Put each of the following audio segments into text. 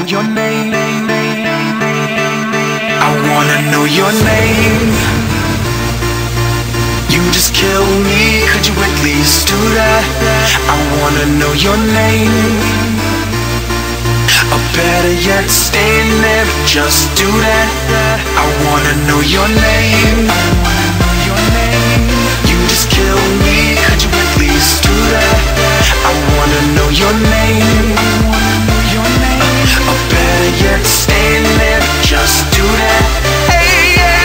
your name. I wanna know your name. You just kill me, could you at least do that? I wanna know your name. Or better yet, stay there, just do that. I wanna know your name. You just kill me, could you at least do that? I wanna know your name. Or better yet, stay there, just do that. Hey, yeah.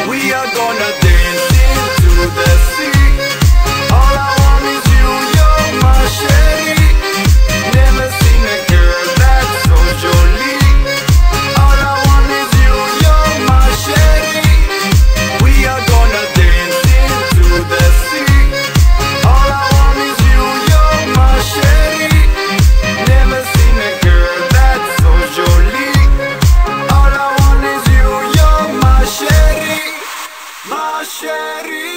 We are gonna dance into the sea. Sherry.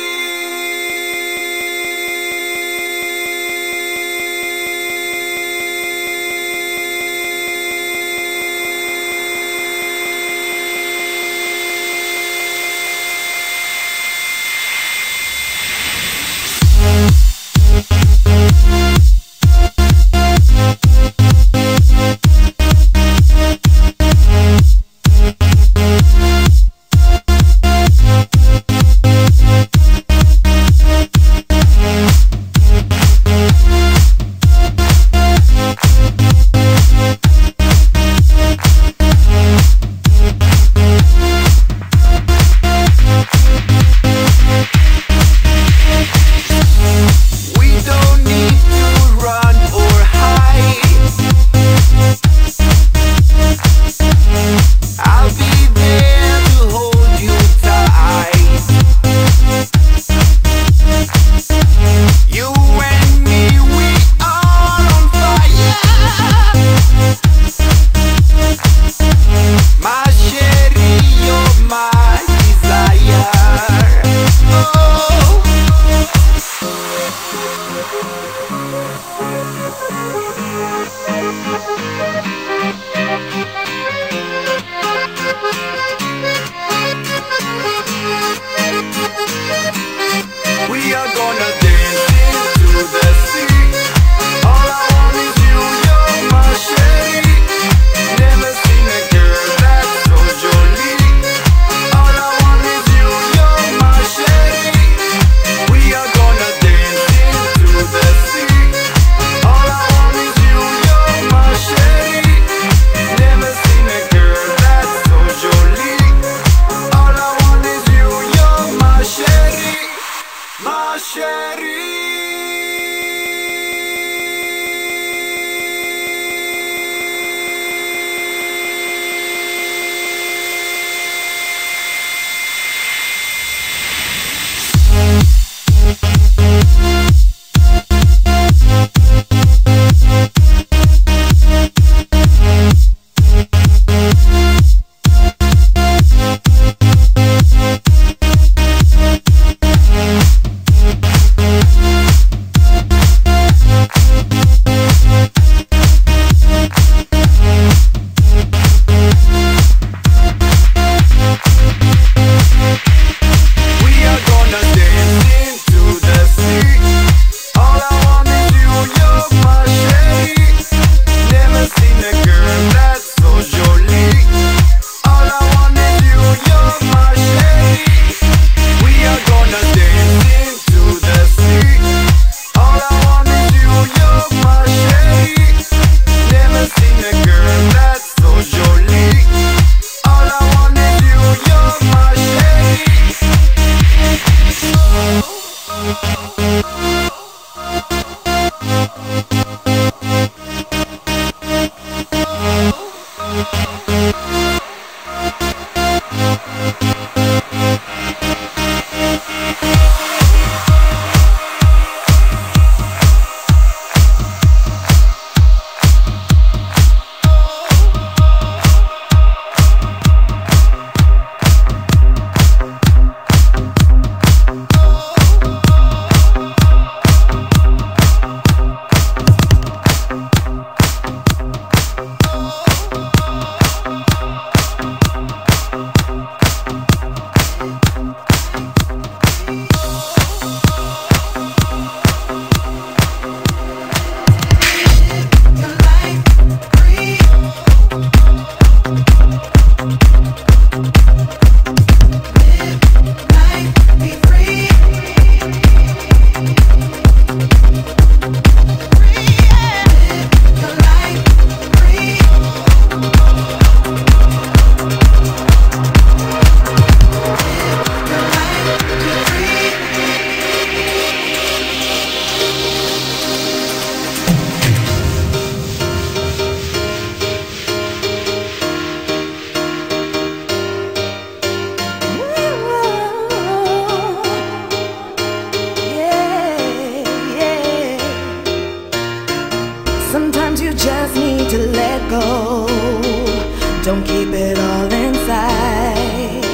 Don't keep it all inside.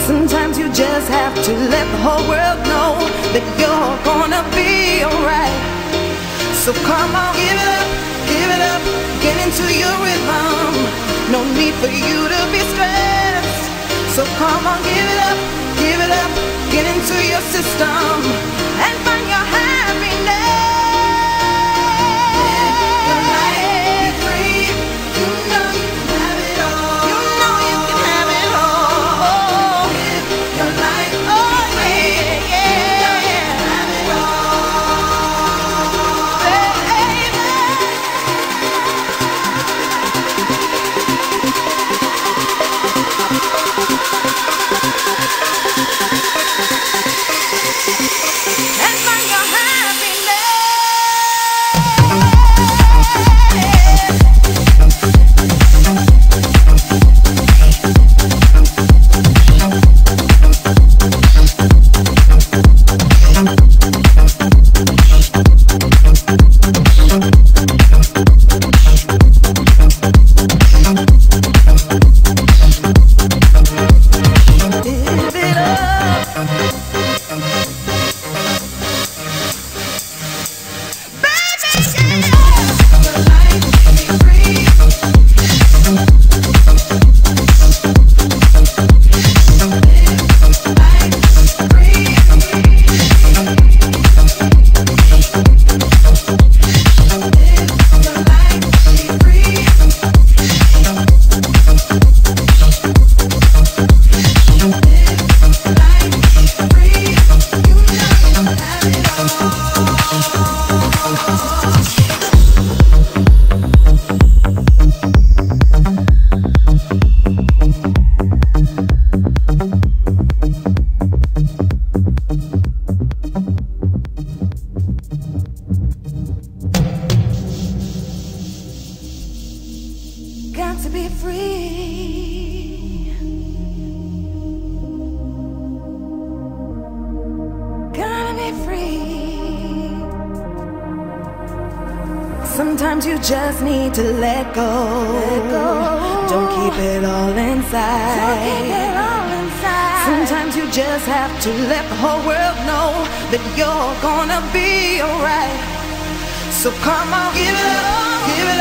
Sometimes you just have to let the whole world know that you're gonna be alright. So come on, give it up, get into your rhythm. No need for you to be stressed. So come on, give it up, get into your system and find your happiness. Got to be free. Gotta be free. Sometimes you just need to let go. Don't keep it all inside. Sometimes you just have to let the whole world know that you're gonna be alright. So come on, give it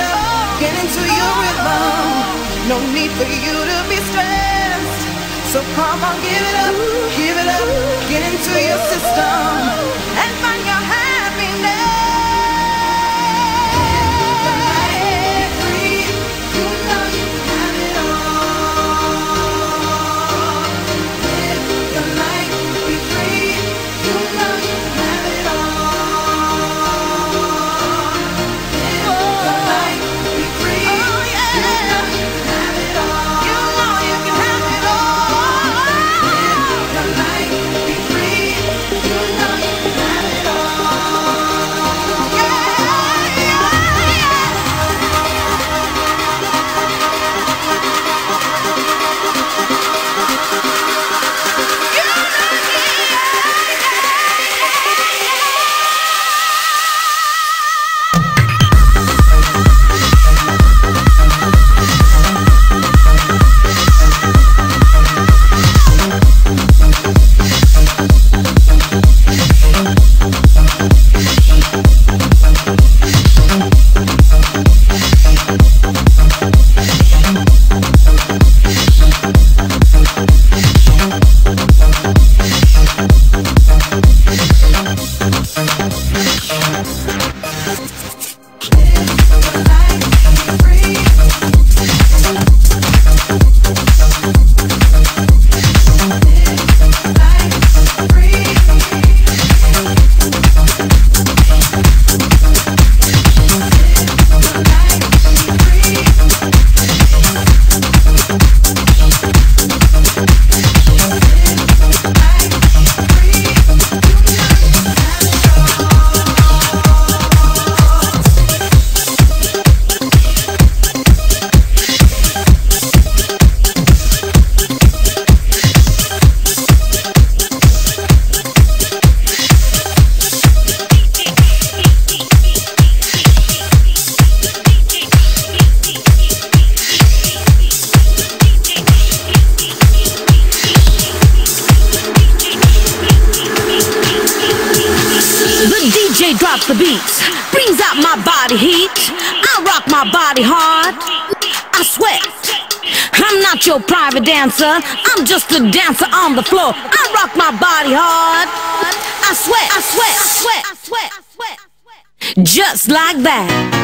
up, get into your rhythm. No need for you to be stressed. So come on, give it up, get into your system and find your happiness. drops the beats, brings out my body heat. I rock my body hard, I sweat. I'm not your private dancer, I'm just a dancer on the floor. I rock my body hard, I sweat, I sweat, I sweat, I sweat, I sweat. Just like that.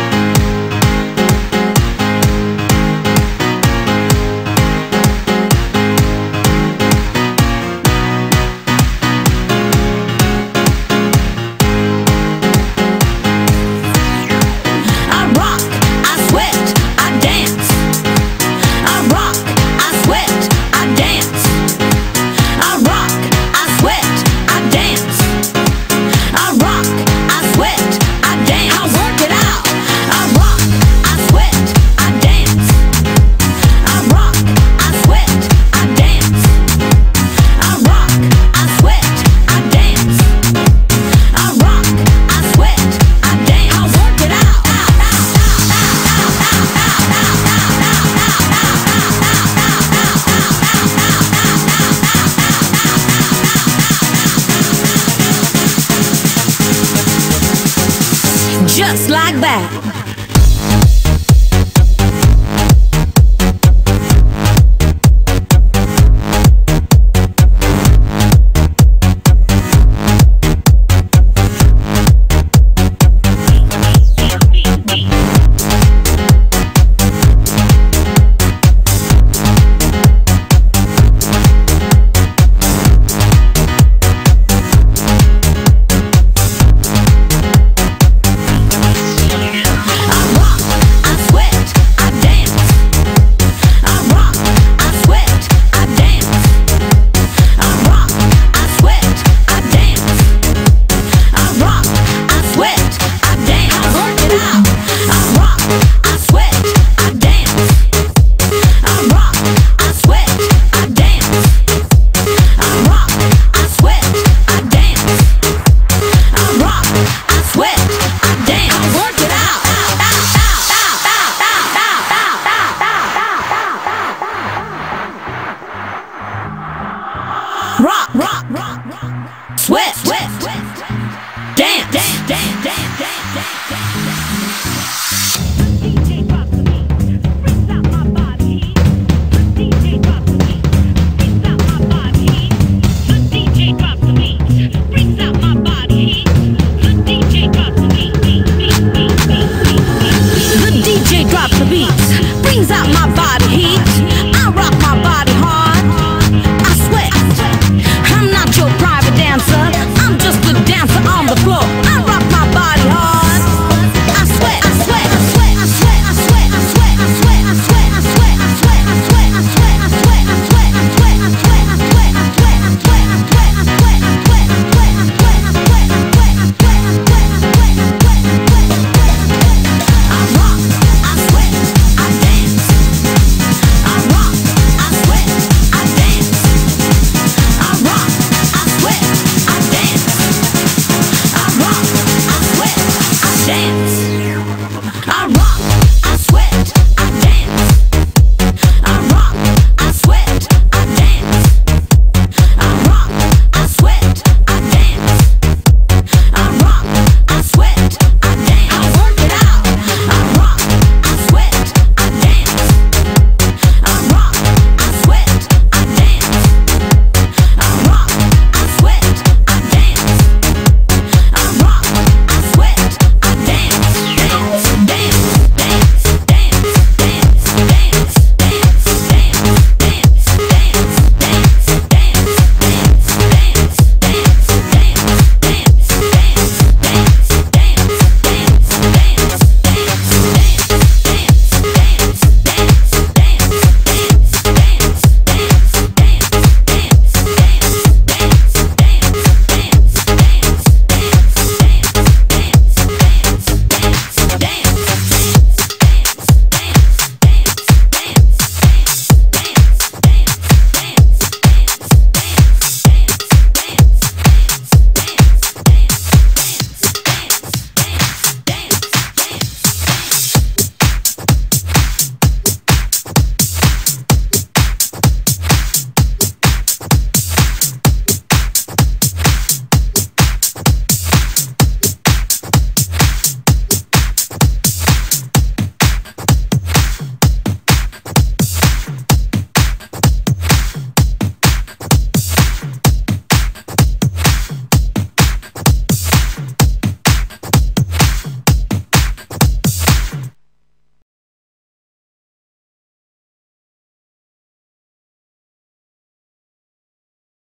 Just like that. Rock, rock, rock, rock, sweat, sweat, dance, dance, dance, dance, dance, dance.